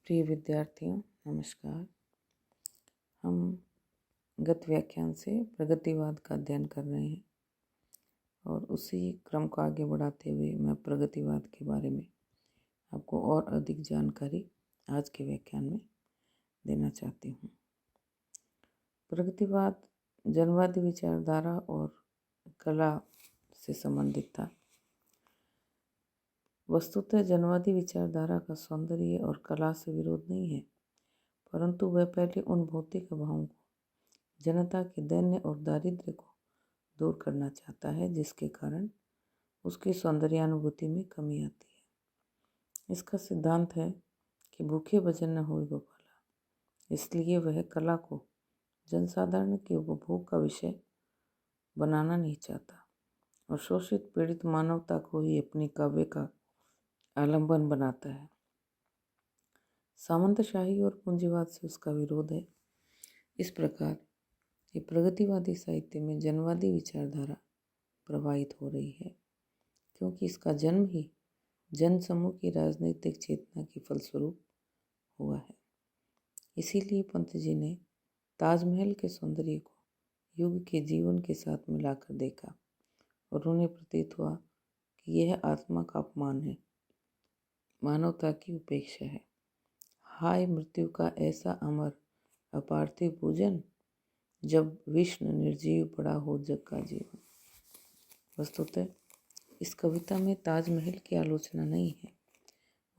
प्रिय विद्यार्थियों, नमस्कार। हम गत व्याख्यान से प्रगतिवाद का अध्ययन कर रहे हैं और उसी क्रम को आगे बढ़ाते हुए मैं प्रगतिवाद के बारे में आपको और अधिक जानकारी आज के व्याख्यान में देना चाहती हूँ। प्रगतिवाद जनवादी विचारधारा और कला से संबंधित था। वस्तुतः जनवादी विचारधारा का सौंदर्य और कला से विरोध नहीं है, परंतु वह पहले उन भौतिक अभावों को, जनता के दैन्य और दारिद्र्य को दूर करना चाहता है जिसके कारण उसकी सौंदर्यानुभूति में कमी आती है। इसका सिद्धांत है कि भूखे भजन न होए गोपाला, इसलिए वह कला को जनसाधारण के उपभोग का विषय बनाना नहीं चाहता और शोषित पीड़ित मानवता को ही अपनी काव्य का आलंबन बनाता है। सामंतशाही और पूंजीवाद से उसका विरोध है। इस प्रकार ये प्रगतिवादी साहित्य में जनवादी विचारधारा प्रवाहित हो रही है, क्योंकि इसका जन्म ही जनसमूह की राजनीतिक चेतना के फलस्वरूप हुआ है। इसीलिए पंत जी ने ताजमहल के सौंदर्य को युग के जीवन के साथ मिलाकर देखा और उन्हें प्रतीत हुआ कि यह आत्मा का अपमान है, मानवता की उपेक्षा है। हाय मृत्यु का ऐसा अमर अपार्थिव पूजन, जब विष्णु निर्जीव पड़ा हो जग का जीवन। वस्तुतः इस कविता में ताजमहल की आलोचना नहीं है,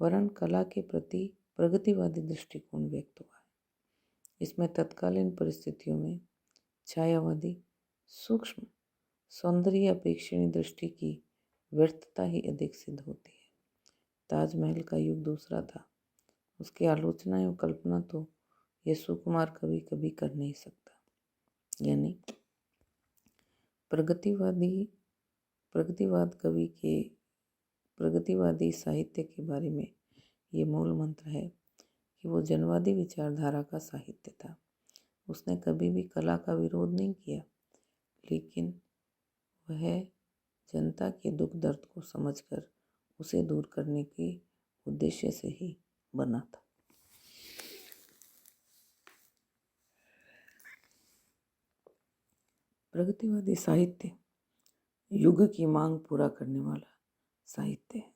वरन कला के प्रति प्रगतिवादी दृष्टिकोण व्यक्त हुआ है। इसमें तत्कालीन परिस्थितियों में छायावादी सूक्ष्म सौंदर्य अपेक्षणीय दृष्टि की व्यर्थता ही अधिक सिद्ध होती है। ताजमहल का युग दूसरा था, उसकी आलोचना एवं कल्पना तो यह सुकुमार कवि कभी कर नहीं सकता। यानी प्रगतिवाद कवि के प्रगतिवादी साहित्य के बारे में ये मूल मंत्र है कि वो जनवादी विचारधारा का साहित्य था। उसने कभी भी कला का विरोध नहीं किया, लेकिन वह जनता के दुख दर्द को समझकर उसे दूर करने के उद्देश्य से ही बना था। प्रगतिवादी साहित्य युग की मांग पूरा करने वाला साहित्य है।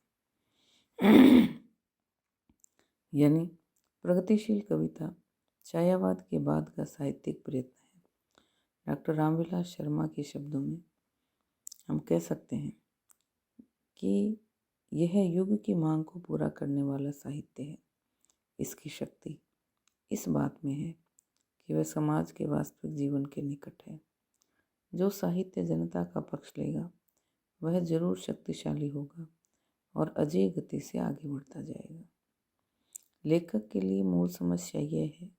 यानी प्रगतिशील कविता छायावाद के बाद का साहित्यिक प्रयत्न है। डॉक्टर रामविलास शर्मा के शब्दों में हम कह सकते हैं कि यह युग की मांग को पूरा करने वाला साहित्य है। इसकी शक्ति इस बात में है कि वह समाज के वास्तविक जीवन के निकट है। जो साहित्य जनता का पक्ष लेगा वह जरूर शक्तिशाली होगा और अजय गति से आगे बढ़ता जाएगा। लेखक के लिए मूल समस्या यह है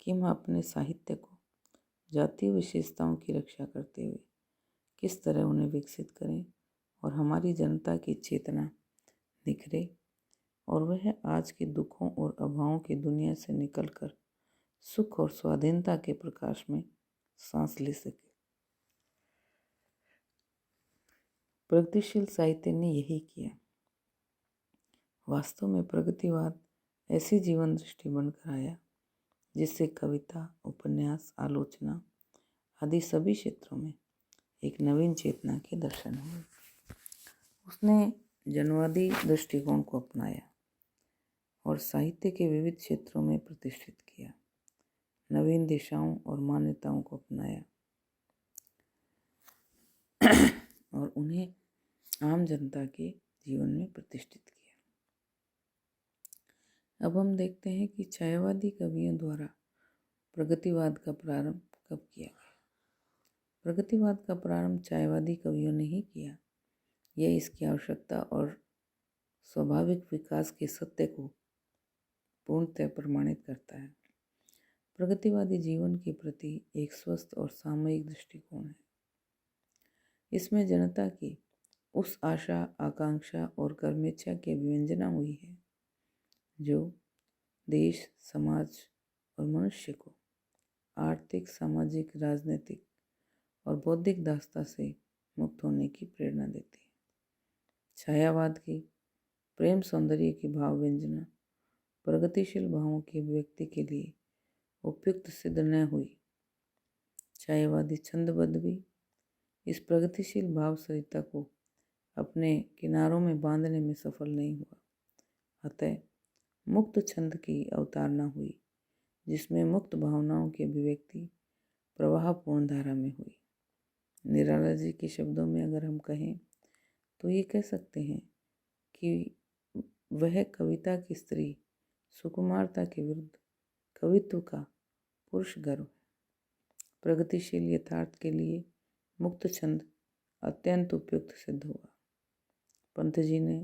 कि हम अपने साहित्य को जातीय विशेषताओं की रक्षा करते हुए किस तरह उन्हें विकसित करें और हमारी जनता की चेतना निखरे और वह आज के दुखों और अभावों की दुनिया से निकलकर सुख और स्वाधीनता के प्रकाश में सांस ले सके। प्रगतिशील साहित्य ने यही किया। वास्तव में प्रगतिवाद ऐसी जीवन दृष्टि बनकर आया जिससे कविता, उपन्यास, आलोचना आदि सभी क्षेत्रों में एक नवीन चेतना के दर्शन हुए। उसने जनवादी दृष्टिकोण को अपनाया और साहित्य के विविध क्षेत्रों में प्रतिष्ठित किया, नवीन दिशाओं और मान्यताओं को अपनाया और उन्हें आम जनता के जीवन में प्रतिष्ठित किया। अब हम देखते हैं कि छायावादी कवियों द्वारा प्रगतिवाद का प्रारंभ कब किया गया। प्रगतिवाद का प्रारंभ छायावादी कवियों ने ही किया। यह इसकी आवश्यकता और स्वाभाविक विकास के सत्य को पूर्णतः प्रमाणित करता है। प्रगतिवादी जीवन के प्रति एक स्वस्थ और सामयिक दृष्टिकोण है। इसमें जनता की उस आशा, आकांक्षा और कर्मेच्छा की अभिव्यंजना हुई है जो देश, समाज और मनुष्य को आर्थिक, सामाजिक, राजनीतिक और बौद्धिक दासता से मुक्त होने की प्रेरणा देती है। छायावाद की प्रेम सौंदर्य की भाव व्यंजना प्रगतिशील भावों की अभिव्यक्ति के लिए उपयुक्त सिद्ध न हुई। छायावादी छंदबद्ध भी इस प्रगतिशील भाव सरिता को अपने किनारों में बांधने में सफल नहीं हुआ। अतः मुक्त छंद की अवतारणा हुई, जिसमें मुक्त भावनाओं की अभिव्यक्ति प्रवाहपूर्ण धारा में हुई। निराला जी के शब्दों में अगर हम कहें तो ये कह सकते हैं कि वह कविता की स्त्री सुकुमारता के विरुद्ध कवित्व का पुरुष गर्व है। प्रगतिशील यथार्थ के लिए मुक्त छंद अत्यंत उपयुक्त सिद्ध हुआ। पंत जी ने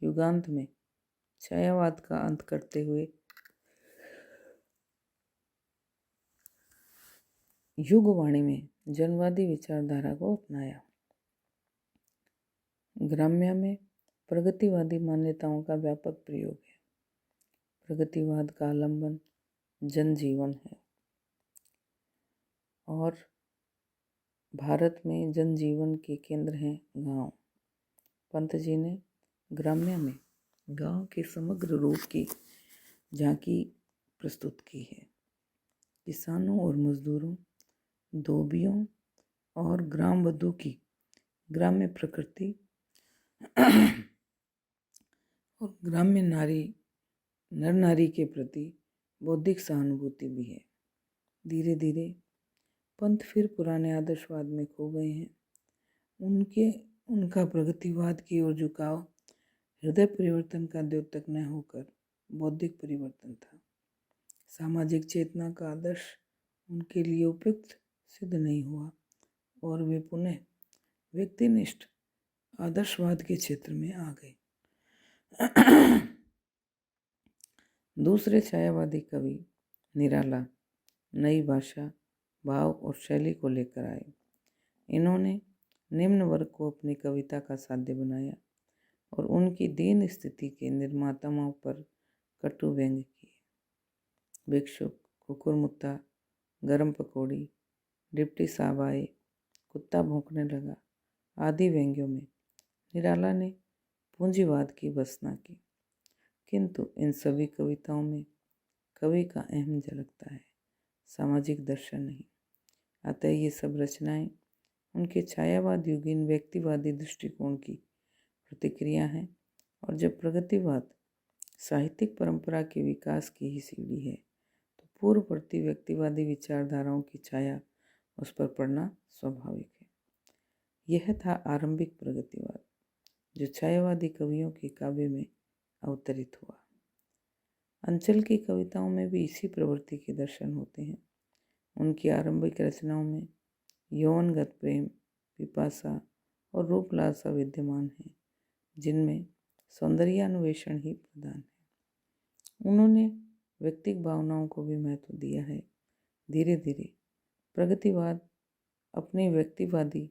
युगांत में छायावाद का अंत करते हुए युगवाणी में जनवादी विचारधारा को अपनाया। ग्राम्य में प्रगतिवादी मान्यताओं का व्यापक प्रयोग है। प्रगतिवाद का आलंबन जनजीवन है और भारत में जनजीवन के केंद्र हैं गांव। पंत जी ने ग्राम्य में गांव के समग्र रूप की झांकी प्रस्तुत की है। किसानों और मजदूरों, धोबियों और ग्रामबद्धों की ग्राम्य प्रकृति और ग्राम्य नर नारी के प्रति बौद्धिक सहानुभूति भी है। धीरे धीरे पंत फिर पुराने आदर्शवाद में खो गए हैं। उनका प्रगतिवाद की ओर झुकाव हृदय परिवर्तन का द्योतक न होकर बौद्धिक परिवर्तन था। सामाजिक चेतना का आदर्श उनके लिए उपयुक्त सिद्ध नहीं हुआ और वे पुनः व्यक्तिनिष्ठ आदर्शवाद के क्षेत्र में आ गए। दूसरे छायावादी कवि निराला नई भाषा, भाव और शैली को लेकर आए। इन्होंने निम्न वर्ग को अपनी कविता का साध्य बनाया और उनकी दीन स्थिति के निर्माताओं पर कटु व्यंग किए। भिक्षुक, कुकुरमुत्ता, गरम पकौड़ी, डिप्टी साहब आए, कुत्ता भौंकने लगा आदि व्यंग्यों में निराला ने पूंजीवाद की भर्त्सना की, किंतु इन सभी कविताओं में कवि का अहम झलकता है, सामाजिक दर्शन नहीं। अतः ये सब रचनाएं उनके छायावाद युगीन व्यक्तिवादी दृष्टिकोण की प्रतिक्रिया हैं। और जब प्रगतिवाद साहित्यिक परंपरा के विकास की ही सीढ़ी है तो पूर्ववर्ती व्यक्तिवादी विचारधाराओं की छाया उस पर पड़ना स्वाभाविक है। यह था आरंभिक प्रगतिवाद जो छायावादी कवियों के काव्य में अवतरित हुआ। अंचल की कविताओं में भी इसी प्रवृत्ति के दर्शन होते हैं। उनकी आरंभिक रचनाओं में यौवनगत प्रेम, पिपासा और रूपलालसा विद्यमान है, जिनमें सौंदर्यान्वेषण ही प्रधान है। उन्होंने व्यक्तिक भावनाओं को भी महत्व दिया है। धीरे धीरे प्रगतिवाद अपनी व्यक्तिवादी,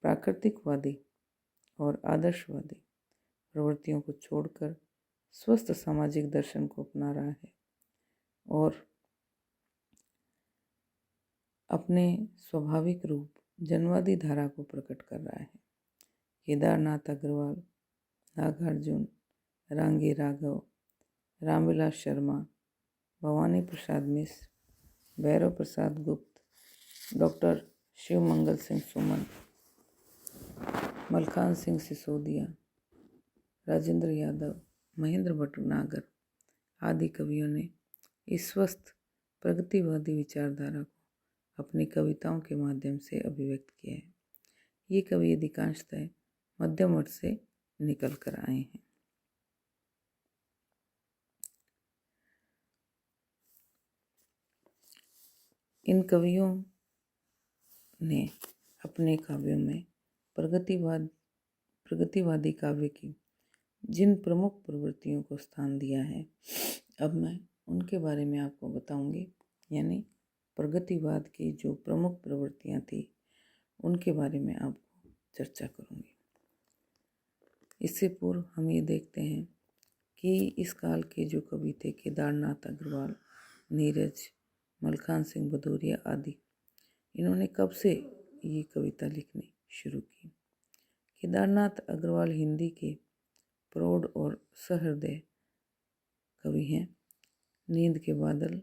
प्राकृतिकवादी और आदर्शवादी प्रवृत्तियों को छोड़कर स्वस्थ सामाजिक दर्शन को अपना रहा है और अपने स्वाभाविक रूप जनवादी धारा को प्रकट कर रहा है। केदारनाथ अग्रवाल, नागार्जुन, रांगी राघव, रामविलास शर्मा, भवानी प्रसाद मिश्र, भैरव प्रसाद गुप्त, डॉक्टर शिवमंगल सिंह सुमन, मलखान सिंह सिसोदिया, राजेंद्र यादव, महेंद्र भटनागर आदि कवियों ने इस स्वस्थ प्रगतिवादी विचारधारा को अपनी कविताओं के माध्यम से अभिव्यक्त किया है। ये कवि अधिकांशतः मध्यम वर्ग से निकल कर आए हैं। इन कवियों ने अपने काव्यों में प्रगतिवादी काव्य की जिन प्रमुख प्रवृत्तियों को स्थान दिया है, अब मैं उनके बारे में आपको बताऊंगी। यानी प्रगतिवाद की जो प्रमुख प्रवृत्तियां थी उनके बारे में आपको चर्चा करूंगी। इससे पूर्व हम ये देखते हैं कि इस काल के जो कवि थे केदारनाथ अग्रवाल, नीरज, मलखान सिंह भदौरिया आदि, इन्होंने कब से ये कविता लिखनी शुरू की। केदारनाथ अग्रवाल हिंदी के प्रौढ़ और सहृदय कवि हैं। नींद के बादल,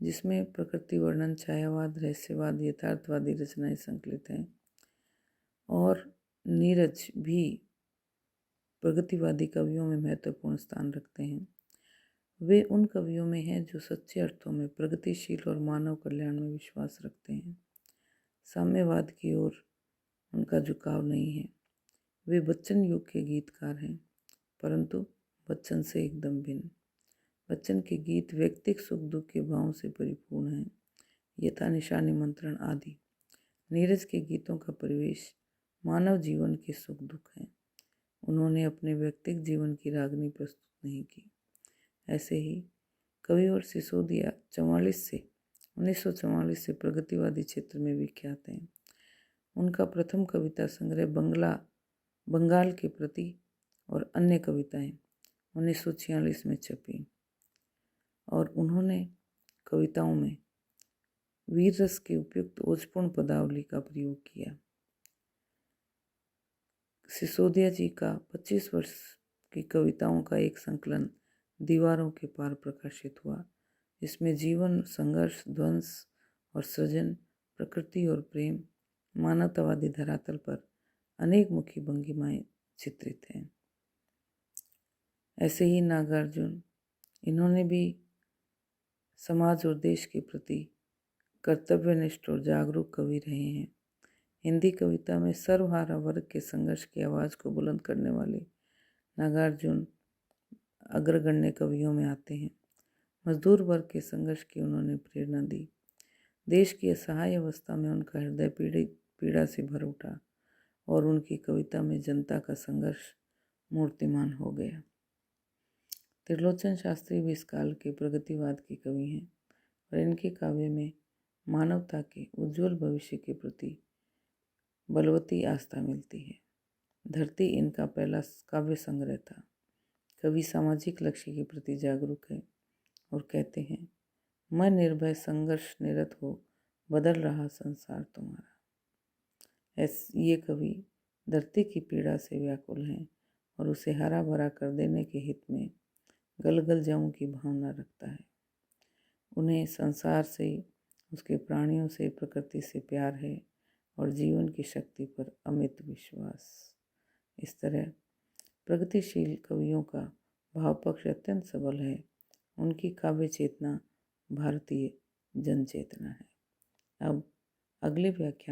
जिसमें प्रकृति वर्णन, छायावाद, रहस्यवाद, यथार्थवादी रचनाएं संकलित हैं। और नीरज भी प्रगतिवादी कवियों में महत्वपूर्ण स्थान रखते हैं। वे उन कवियों में हैं जो सच्चे अर्थों में प्रगतिशील और मानव कल्याण में विश्वास रखते हैं। साम्यवाद की ओर उनका झुकाव नहीं है। वे बच्चन युग के गीतकार हैं, परंतु बच्चन से एकदम भिन्न। बच्चन के गीत व्यक्तिक सुख दुख के भावों से परिपूर्ण हैं, यथा निशा निमंत्रण आदि। नीरज के गीतों का परिवेश मानव जीवन के सुख दुख हैं। उन्होंने अपने व्यक्तिक जीवन की रागनी प्रस्तुत नहीं की। ऐसे ही कविवर सिसोदिया 1944 से प्रगतिवादी क्षेत्र में विख्यात हैं। उनका प्रथम कविता संग्रह बंगाल के प्रति और अन्य कविताएं 1946 में छपी और उन्होंने कविताओं में वीर रस के उपयुक्त ओजपूर्ण पदावली का प्रयोग किया। सिसोदिया जी का 25 वर्ष की कविताओं का एक संकलन दीवारों के पार प्रकाशित हुआ, जिसमें जीवन, संघर्ष, ध्वंस और सृजन, प्रकृति और प्रेम, मानवतावादी धरातल पर अनेक मुखी भंगिमाएं चित्रित हैं। ऐसे ही नागार्जुन, इन्होंने भी समाज और देश के प्रति कर्तव्यनिष्ठ और जागरूक कवि रहे हैं। हिंदी कविता में सर्वहारा वर्ग के संघर्ष की आवाज़ को बुलंद करने वाले नागार्जुन अग्रगण्य कवियों में आते हैं। मजदूर वर्ग के संघर्ष की उन्होंने प्रेरणा दी। देश की असहाय अवस्था में उनका हृदय पीड़ा से भर उठा और उनकी कविता में जनता का संघर्ष मूर्तिमान हो गया। त्रिलोचन शास्त्री भी इस काल के प्रगतिवाद के कवि हैं और इनके काव्य में मानवता के उज्जवल भविष्य के प्रति बलवती आस्था मिलती है। धरती इनका पहला काव्य संग्रह था। कवि सामाजिक लक्ष्य के प्रति जागरूक है और कहते हैं, मैं निर्भय संघर्ष निरत हो बदल रहा संसार तुम्हारा। ये कवि धरती की पीड़ा से व्याकुल हैं और उसे हरा भरा कर देने के हित में गल जाऊं की भावना रखता है। उन्हें संसार से, उसके प्राणियों से, प्रकृति से प्यार है और जीवन की शक्ति पर अमित विश्वास। इस तरह प्रगतिशील कवियों का भाव पक्ष अत्यंत सबल है। उनकी काव्य चेतना भारतीय जन चेतना है। अब अगले व्याख्यान